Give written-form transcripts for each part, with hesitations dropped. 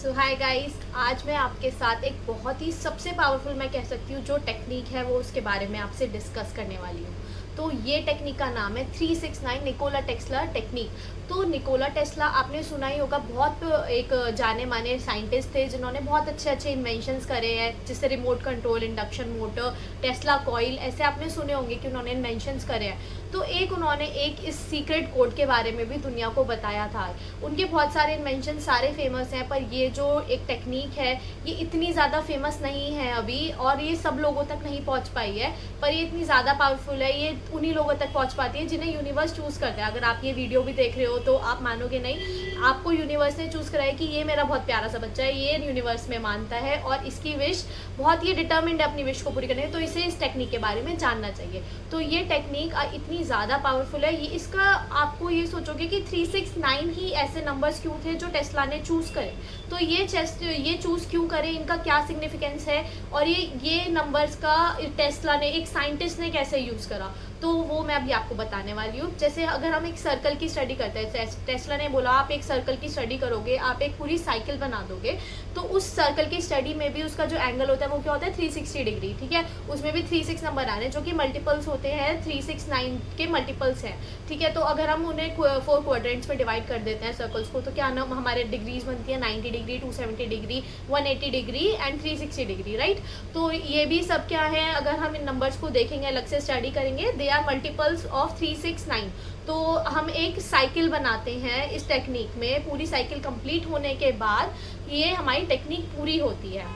सो hi guys, आज मैं आपके साथ एक बहुत ही सबसे पावरफुल मैं कह सकती हूँ जो टेक्निक है वो उसके बारे में आपसे डिस्कस करने वाली हूँ। तो ये टेक्निक का नाम है 369 निकोला टेस्ला टेक्निक। तो निकोला टेस्ला आपने सुना ही होगा, बहुत एक जाने माने साइंटिस्ट थे जिन्होंने बहुत अच्छे अच्छे इन्वेंशंस करे हैं, जैसे remote control, induction motor, Tesla coil, ऐसे आपने सुने होंगे कि उन्होंने इन्वेंशंस करे हैं। तो उन्होंने इस सीक्रेट कोड के बारे में भी दुनिया को बताया था। उनके बहुत सारे इन्वेंशन सारे फेमस हैं, पर ये जो एक टेक्निक है ये इतनी ज़्यादा फेमस नहीं है अभी, और ये सब लोगों तक नहीं पहुंच पाई है। पर ये इतनी ज़्यादा पावरफुल है, ये उन्हीं लोगों तक पहुंच पाती है जिन्हें यूनिवर्स चूज़ करता है। अगर आप ये वीडियो भी देख रहे हो तो आप मानोगे नहीं, आपको यूनिवर्स ने चूज़ करा है कि ये मेरा बहुत प्यारा सा बच्चा है, ये यूनिवर्स में मानता है और इसकी विश बहुत ही डिटर्मिंड है अपनी विश को पूरी करने, तो इसे इस टेक्निक के बारे में जानना चाहिए। तो ये टेक्निक इतनी ज़्यादा पावरफुल है, ये इसका आपको ये सोचोगे कि 369 ही ऐसे नंबर्स क्यों थे जो टेस्ला ने चूज़ करे। तो ये चूज़ क्यों करे, इनका क्या सिग्निफिकेंस है, और ये नंबर्स का टेस्ला ने, एक साइंटिस्ट ने कैसे यूज़ करा, तो वो मैं अभी आपको बताने वाली हूँ। जैसे अगर हम एक सर्कल की स्टडी करते हैं, टेस्ला ने बोला आप एक सर्कल की स्टडी करोगे, आप एक पूरी साइकिल बना दोगे, तो उस सर्कल की स्टडी में भी उसका जो एंगल होता है वो क्या होता है, 360 डिग्री। ठीक है, उसमें भी 36 नंबर आने जो कि मल्टीपल्स होते हैं, 369 के मल्टीपल्स हैं। ठीक है, तो अगर हम उन्हें 4 क्वाड्रेंट्स में डिवाइड कर देते हैं सर्कल्स को, तो क्या नाम हमारे डिग्रीज बनती है 90 degree, 270 degree, 180 degree and 360 degree, right. तो ये भी सब क्या है, अगर हम इन नंबर्स को देखेंगे, अलग से स्टडी करेंगे, दे आर मल्टीपल्स ऑफ 369। तो हम एक साइकिल बनाते हैं इस टेक्निक में, पूरी साइकिल कंप्लीट होने के बाद ये हमारी टेक्निक पूरी होती है।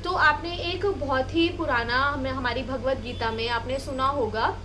तो आपने एक बहुत ही पुराना, हमारी भगवत गीता में आपने सुना होगा,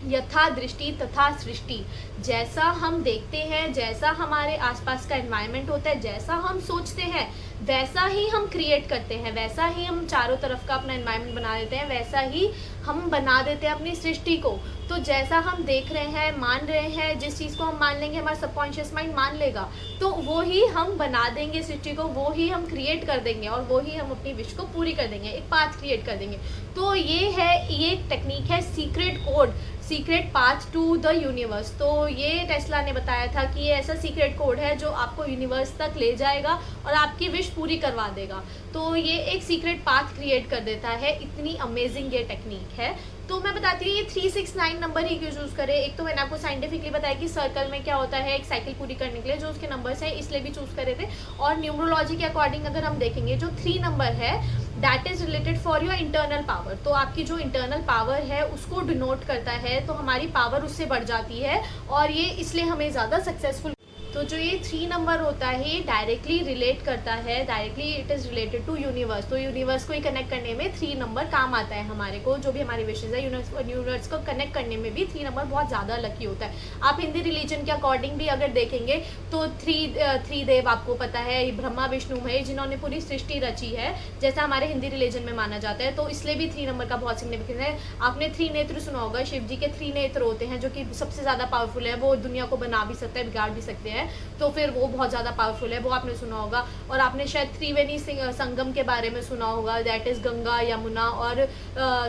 यथा दृष्टि तथा सृष्टि। जैसा हम देखते हैं, जैसा हमारे आसपास का एनवायरनमेंट होता है, जैसा हम सोचते हैं वैसा ही हम क्रिएट करते हैं, वैसा ही हम चारों तरफ का अपना एनवायरनमेंट बना देते हैं, वैसा ही हम बना देते हैं अपनी सृष्टि को। तो जैसा हम देख रहे हैं, मान रहे हैं, जिस चीज़ को हम मान लेंगे हमारा सबकॉन्शियस माइंड मान लेगा, तो वो ही हम बना देंगे सृष्टि को, वो ही हम क्रिएट कर देंगे और वो ही हम अपनी विश को पूरी कर देंगे, एक पाथ क्रिएट कर देंगे। तो ये टेक्निक है secret code, secret path to the universe. तो ये टेस्ला ने बताया था कि ये ऐसा सीक्रेट कोड है जो आपको यूनिवर्स तक ले जाएगा और आपकी विश पूरी करवा देगा। तो ये एक सीक्रेट पाथ क्रिएट कर देता है, इतनी अमेजिंग ये टेक्निक है। तो मैं बताती हूँ ये 369 नंबर ही क्यों चूज़ करे। एक तो मैंने आपको साइंटिफिकली बताया कि सर्कल में क्या होता है, एक साइकिल पूरी करने के लिए जो उसके नंबर्स हैं इसलिए भी चूज़ करे थे। और न्यूमरोलॉजी के अकॉर्डिंग अगर हम देखेंगे, जो 3 नंबर है that is related for your internal power. तो आपकी जो इंटरनल पावर है उसको डिनोट करता है, तो हमारी पावर उससे बढ़ जाती है और ये इसलिए हमें ज़्यादा सक्सेसफुल। तो जो ये 3 नंबर होता है ये डायरेक्टली रिलेट करता है, directly it is related to universe. तो यूनिवर्स को ही कनेक्ट करने में 3 नंबर काम आता है हमारे को, जो भी हमारी विशेज़ है यूनिवर्स को कनेक्ट करने में भी 3 नंबर बहुत ज़्यादा लकी होता है। आप हिंदी रिलीजन के अकॉर्डिंग भी अगर देखेंगे तो थ्री देव आपको पता है, ब्रह्मा विष्णु महेश, जिन्होंने पूरी सृष्टि रची है, जैसा हमारे हिंदी रिलीजन में माना जाता है। तो इसलिए भी 3 नंबर का बहुत सिग्निफिकेंस है। आपने 3 नेत्र सुना होगा, शिव जी के 3 नेत्र होते हैं जो कि सबसे ज़्यादा पावरफुल है, वो दुनिया को बना भी सकता है, बिगाड़ भी सकते हैं, तो फिर वो बहुत ज़्यादा पावरफुल है, वो आपने सुना होगा। और आपने शायद त्रिवेणी संगम के बारे में सुना होगा, दैट इज़ गंगा, यमुना और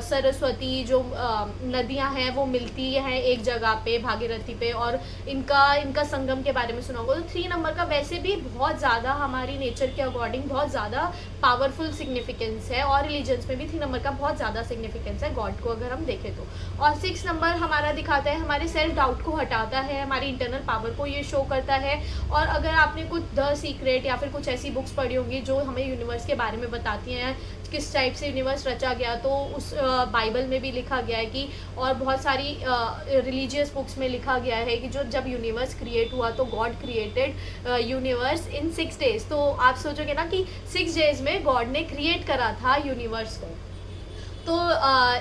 सरस्वती, जो नदियां हैं वो मिलती हैं एक जगह पे, भागीरथी पे, और इनका संगम के बारे में सुना होगा। तो 3 नंबर का वैसे भी बहुत ज़्यादा हमारी नेचर के अकॉर्डिंग बहुत ज़्यादा पावरफुल सिग्निफिकेंस है, और रिलीजन्स में भी 3 नंबर का बहुत ज़्यादा सिग्निफिकेंस है गॉड को अगर हम देखें तो। और 6 नंबर हमारा दिखाता है हमारे सेल्फ डाउट को हटाता है, हमारी इंटरनल पावर को ये शो करता है। और अगर आपने कुछ द सीक्रेट या फिर कुछ ऐसी बुक्स पढ़ी होंगी जो हमें यूनिवर्स के बारे में बताती हैं, किस टाइप से यूनिवर्स रचा गया, तो उस बाइबल में भी लिखा गया है कि, और बहुत सारी रिलीजियस बुक्स में लिखा गया है कि जो जब यूनिवर्स क्रिएट हुआ तो God created universe in 6 days. तो आप सोचोगे ना कि 6 डेज में गॉड ने क्रिएट करा था यूनिवर्स को, तो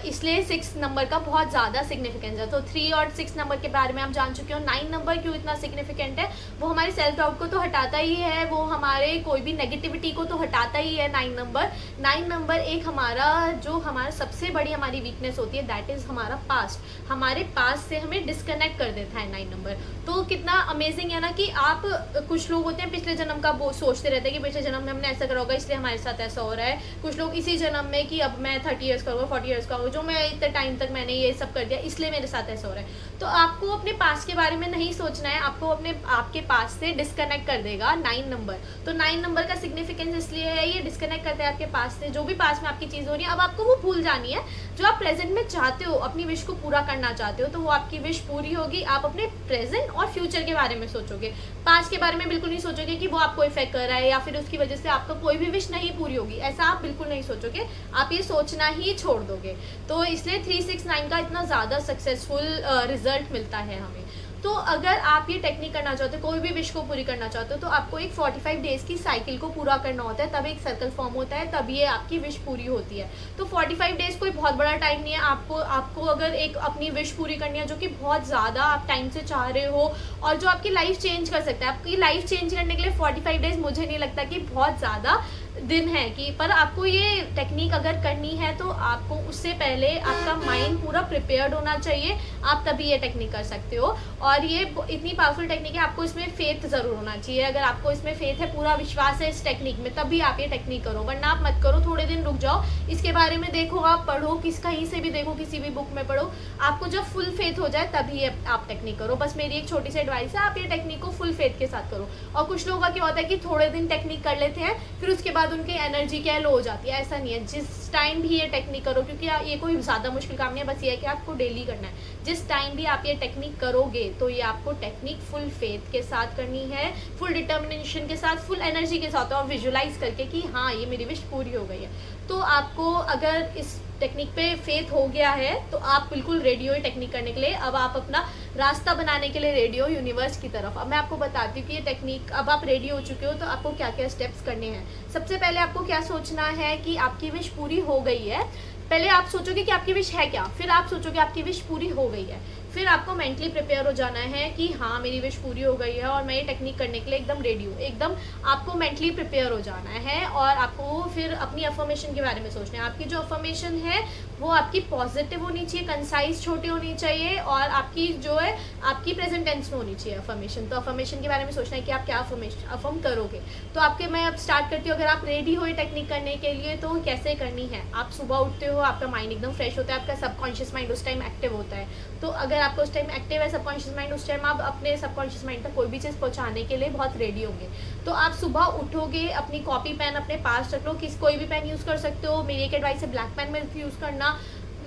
इसलिए 6 नंबर का बहुत ज़्यादा सिग्निफिकेंस है। तो 3 और 6 नंबर के बारे में आप जान चुके हो। 9 नंबर क्यों इतना सिग्निफिकेंट है, वो हमारे सेल्फ डाउट को तो हटाता ही है, वो हमारे कोई भी नेगेटिविटी को तो हटाता ही है। 9 नंबर एक हमारा सबसे बड़ी हमारी वीकनेस होती है, दैट इज़ हमारा पास्ट। हमारे पास्ट से हमें डिस्कनेक्ट कर देता है 9 नंबर। तो कितना अमेजिंग है ना कि आप, कुछ लोग होते हैं पिछले जन्म का वो सोचते रहते हैं कि पिछले जन्म में हमने ऐसा करा होगा इसलिए हमारे साथ ऐसा हो रहा है। कुछ लोग इसी जन्म में कि अब मैं 30 ईयर्स का होगा, 40 ईयर्स का होगा, जो मैं इतने टाइम तक मैंने ये सब कर दिया इसलिए मेरे साथ ऐसा हो रहा है। तो आपको अपने पास्ट के बारे में नहीं सोचना है, आपको अपने आपके पास्ट से डिस्कनेक्ट कर देगा 9 नंबर। तो 9 नंबर का सिग्निफिकेंस इसलिए है, ये डिस्कनेक्ट करते हैं आपके पास्ट से, जो भी पास्ट में आपकी चीज़ हो रही है अब आपको वो भूल जानी है। जो आप प्रेजेंट में चाहते हो, अपनी विश को पूरा करना चाहते हो, तो वो आपकी विश पूरी होगी। आप अपने प्रेजेंट और फ्यूचर के बारे में सोचोगे, पास्ट के बारे में बिल्कुल नहीं सोचोगे कि वो आपको इफेक्ट कर रहा है या फिर उसकी वजह से आपका कोई भी विश नहीं पूरी होगी, ऐसा आप बिल्कुल नहीं सोचोगे, आप ये सोचना ही छोड़ दोगे। तो इसलिए 369 का इतना ज़्यादा सक्सेसफुल रिजल्ट मिलता है हमें। तो अगर आप ये टेक्निक करना चाहते हो, कोई भी विश को पूरी करना चाहते हो, तो आपको एक 45 डेज की साइकिल को पूरा करना होता है, तब एक सर्कल फॉर्म होता है, तब ये आपकी विश पूरी होती है। तो 45 डेज कोई बहुत बड़ा टाइम नहीं है। आपको अगर एक अपनी विश पूरी करनी है जो कि बहुत ज़्यादा आप टाइम से चाह रहे हो और जो आपकी लाइफ चेंज कर सकता है, आपकी लाइफ चेंज करने के लिए 45 डेज मुझे नहीं लगता कि बहुत ज़्यादा दिन है कि, पर आपको ये टेक्निक अगर करनी है तो आपको उससे पहले आपका माइंड पूरा प्रिपेयर्ड होना चाहिए, आप तभी ये टेक्निक कर सकते हो। और ये इतनी पावरफुल टेक्निक है, आपको इसमें फेथ ज़रूर होना चाहिए। अगर आपको इसमें फेथ है, पूरा विश्वास है इस टेक्निक में, तभी आप ये टेक्निक करो, वरना आप मत करो। थोड़े दिन रुक जाओ, इसके बारे में देखो, आप पढ़ो, कहीं से भी देखो, किसी भी बुक में पढ़ो, आपको जब फुल फेथ हो जाए तभी आप टेक्निक करो। बस मेरी एक छोटी सी एडवाइस है, आप ये टेक्निक को फुल फेथ के साथ करो। और कुछ लोगों का क्या होता है कि थोड़े दिन टेक्निक कर लेते हैं, फिर उसके बाद उनकी एनर्जी क्या लो हो जाती है। ऐसा नहीं है, जिस टाइम भी ये टेक्निक करो, क्योंकि ये कोई ज़्यादा मुश्किल काम नहीं है, बस ये है कि आपको डेली करना है। जिस टाइम भी आप ये टेक्निक करोगे तो ये आपको टेक्निक फुल फेथ के साथ करनी है, फुल डिटर्मिनेशन के साथ, फुल एनर्जी के साथ, और विजुलाइज करके कि हाँ ये मेरी विश पूरी हो गई है। तो आपको अगर इस टेक्निक पे फेथ हो गया है तो आप बिल्कुल रेडी हो ये टेक्निक करने के लिए। अब आप अपना रास्ता बनाने के लिए रेडी हो यूनिवर्स की तरफ। अब मैं आपको बताती हूँ कि ये टेक्निक, अब आप रेडी हो चुके हो तो आपको क्या क्या स्टेप्स करने हैं। सबसे पहले आपको क्या सोचना है कि आपकी विश पूरी हो गई है। पहले आप सोचोगे कि आपकी विश है क्या, फिर आप सोचोगे आपकी विश पूरी हो गई है, फिर आपको मेंटली प्रिपेयर हो जाना है कि हाँ मेरी विश पूरी हो गई है और मैं ये टेक्निक करने के लिए एकदम रेडी हूँ। एकदम आपको मेंटली प्रिपेयर हो जाना है और आपको फिर अपनी अफर्मेशन के बारे में सोचना है। आपकी जो अफर्मेशन है वो आपकी पॉजिटिव होनी चाहिए, कंसाइज, छोटी होनी चाहिए और आपकी जो है आपकी प्रेजेंट टेंस में होनी चाहिए अफर्मेशन। तो अफर्मेशन के बारे में सोचना है कि आप क्या अफर्म करोगे। तो आपके मैं अब स्टार्ट करती हूँ। अगर आप रेडी हो ये टेक्निक करने के लिए तो कैसे करनी है। आप सुबह उठते हो, आपका माइंड एकदम फ्रेश होता है, आपका सबकॉन्शियस माइंड उस टाइम एक्टिव होता है। तो अगर आपका उस टाइम एक्टिव है सबकॉन्शियस माइंड, उस टाइम आप अपने सबकॉन्शियस माइंड तक कोई भी चीज़ पहुंचाने के लिए बहुत रेडी होंगे। तो आप सुबह उठोगे, अपनी कॉपी पेन अपने पास रख लो, कोई भी पेन यूज़ कर सकते हो। मेरी एक एडवाइस है ब्लैक पेन में यूज़ करना,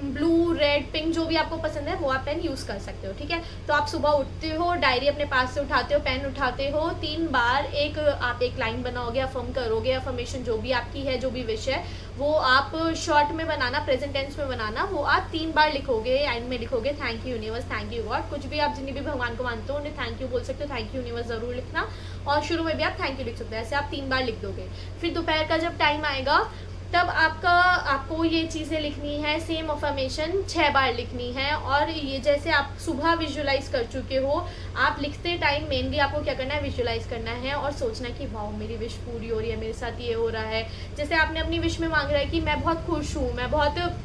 ब्लू, रेड, पिंक जो भी आपको पसंद है वो आप पेन यूज़ कर सकते हो, ठीक है। तो आप सुबह उठते हो, डायरी अपने पास से उठाते हो, पेन उठाते हो, 3 बार आप एक लाइन बनाओगे, अफर्म करोगे। अफर्मेशन जो भी आपकी है, जो भी विश है वो आप शॉर्ट में बनाना, प्रेजेंट टेंस में बनाना। वो आप 3 बार लिखोगे, एंड में लिखोगे thank you universe, thank you God. कुछ भी आप जिन्हें भी भगवान को मानते हो उन्हें थैंक यू बोल सकते हो, थैंक यू यूनिवर्स ज़रूर लिखना। और शुरू में भी आप थैंक यू लिख सकते हो। ऐसे आप 3 बार लिख दोगे। फिर दोपहर का जब टाइम आएगा तब आपको ये चीज़ें लिखनी है, सेम अफर्मेशन 6 बार लिखनी है। और ये जैसे आप सुबह विजुलाइज कर चुके हो, आप लिखते टाइम मेनली आपको क्या करना है, विजुलाइज करना है और सोचना है कि वाह मेरी विश पूरी हो रही है, मेरे साथ ये हो रहा है। जैसे आपने अपनी विश में मांग रहा है कि मैं बहुत खुश हूँ, मैं बहुत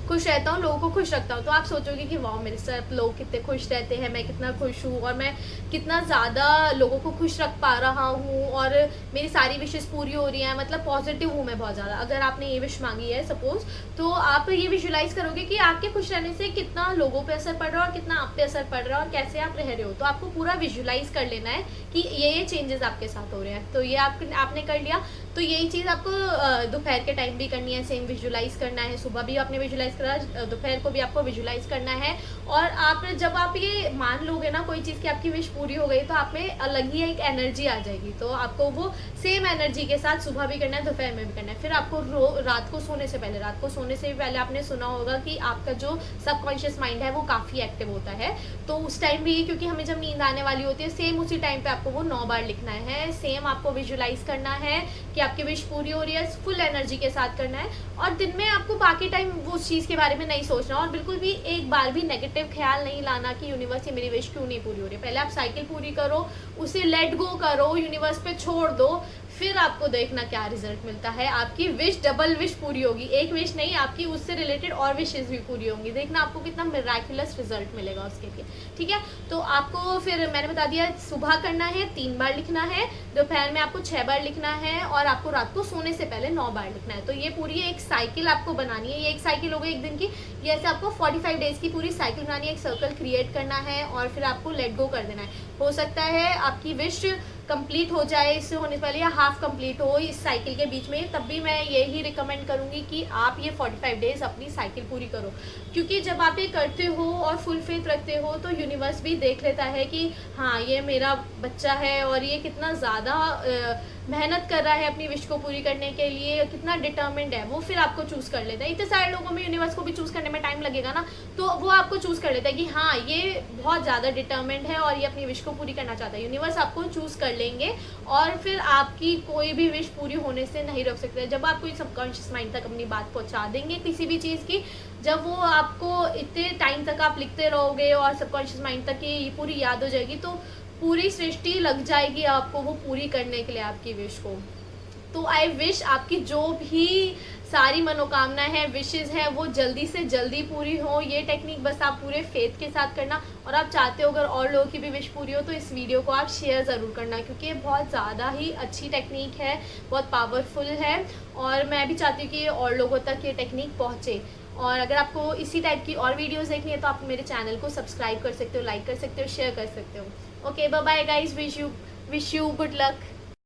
खुश रहता हूँ, लोगों को खुश रखता हूँ। तो आप सोचोगे कि वाह मेरे साथ लोग कितने खुश रहते हैं, मैं कितना खुश हूँ और मैं कितना ज़्यादा लोगों को खुश रख पा रहा हूँ और मेरी सारी विशेस पूरी हो रही हैं, मतलब पॉजिटिव हूँ मैं बहुत ज़्यादा। अगर आपने ये विश मांगी है सपोज, तो आप ये विजुलाइज करोगे कि आपके खुश रहने से कितना लोगों पे असर पड़ रहा है और कितना आप पे असर पड़ रहा है और कैसे आप रह रहे हो। तो आपको पूरा विजुलाइज कर लेना है कि ये चेंजेस आपके साथ हो रहे हैं। तो ये आपने कर लिया। तो यही चीज़ आपको दोपहर के टाइम भी करनी है, सेम विजुलाइज करना है। सुबह भी आपने विजुलाइज करा, दोपहर को भी आपको विजुलाइज करना है। और आप जब आप ये मान लोगे ना कोई चीज़ की आपकी विश पूरी हो गई, तो आप में अलग ही एक एनर्जी आ जाएगी। तो आपको वो सेम एनर्जी के साथ सुबह भी करना है, दोपहर में भी करना है। फिर आपको रात को सोने से पहले आपने सुना होगा कि आपका जो सबकॉन्शियस माइंड है वो काफ़ी एक्टिव होता है। तो उस टाइम भी, क्योंकि हमें जब नींद आने वाली होती है, सेम उसी टाइम पे आपको वो 9 बार लिखना है। सेम आपको विजुलाइज करना है कि आपकी विश पूरी हो रही है, फुल एनर्जी के साथ करना है। और दिन में आपको बाकी टाइम वो उस चीज़ के बारे में नहीं सोचना और बिल्कुल भी एक बार भी नेगेटिव ख्याल नहीं लाना कि यूनिवर्स ये मेरी विश क्यों नहीं पूरी हो रही है। पहले आप साइकिल पूरी करो, उसे लेट गो करो, यूनिवर्स पे छोड़ दो, फिर आपको देखना क्या रिजल्ट मिलता है। आपकी विश, डबल विश पूरी होगी, एक विश नहीं, आपकी उससे रिलेटेड और विशेष भी पूरी होंगी। देखना आपको कितना मिराकुलस रिजल्ट मिलेगा उसके लिए, ठीक है। तो आपको फिर मैंने बता दिया, सुबह करना है 3 बार लिखना है, दोपहर में आपको 6 बार लिखना है, और आपको रात को सोने से पहले 9 बार लिखना है। तो ये पूरी एक साइकिल आपको बनानी है, ये एक साइकिल हो गई एक दिन की। ये ऐसे आपको 45 डेज की पूरी साइकिल बनानी है, एक सर्कल क्रिएट करना है और फिर आपको लेट गो कर देना है। हो सकता है आपकी विश कंप्लीट हो जाए इससे होने से पहले, या हाफ कंप्लीट हो इस साइकिल के बीच में, तब भी मैं यही रिकमेंड करूँगी कि आप ये 45 डेज अपनी साइकिल पूरी करो। क्योंकि जब आप ये करते हो और फुल फेथ रखते हो तो यूनिवर्स भी देख लेता है कि हाँ ये मेरा बच्चा है और ये कितना ज़्यादा मेहनत कर रहा है अपनी विश को पूरी करने के लिए, कितना डिटर्मिन्ड है, वो फिर आपको चूज़ कर लेता है। इतने सारे लोगों में यूनिवर्स को भी चूज़ करने में टाइम लगेगा ना, तो वो आपको चूज़ कर लेता है कि हाँ ये बहुत ज़्यादा डिटर्मिन्ड है और ये अपनी विश को पूरी करना चाहता है। यूनिवर्स आपको चूज़ कर लेंगे और फिर आपकी कोई भी विश पूरी होने से नहीं रोक सकते। जब आप कोई सबकॉन्शियस माइंड तक अपनी बात पहुँचा देंगे किसी भी चीज़ की, जब वो आपको इतने टाइम तक आप लिखते रहोगे और सबकॉन्शियस माइंड तक ये पूरी याद हो जाएगी, तो पूरी सृष्टि लग जाएगी आपको वो पूरी करने के लिए आपकी विश को। तो आई विश आपकी जो भी सारी मनोकामनाएं हैं, विशेज़ हैं, वो जल्दी से जल्दी पूरी हो। ये टेक्निक बस आप पूरे फेथ के साथ करना, और आप चाहते हो अगर और लोगों की भी विश पूरी हो तो इस वीडियो को आप शेयर ज़रूर करना, क्योंकि ये बहुत ज़्यादा ही अच्छी टेक्निक है, बहुत पावरफुल है, और मैं भी चाहती हूँ कि ये और लोगों तक ये टेक्निक पहुँचे। और अगर आपको इसी टाइप की और वीडियोस देखनी है तो आप मेरे चैनल को सब्सक्राइब कर सकते हो, लाइक कर सकते हो, शेयर कर सकते हो। Okay, bye bye guys, wish you good luck.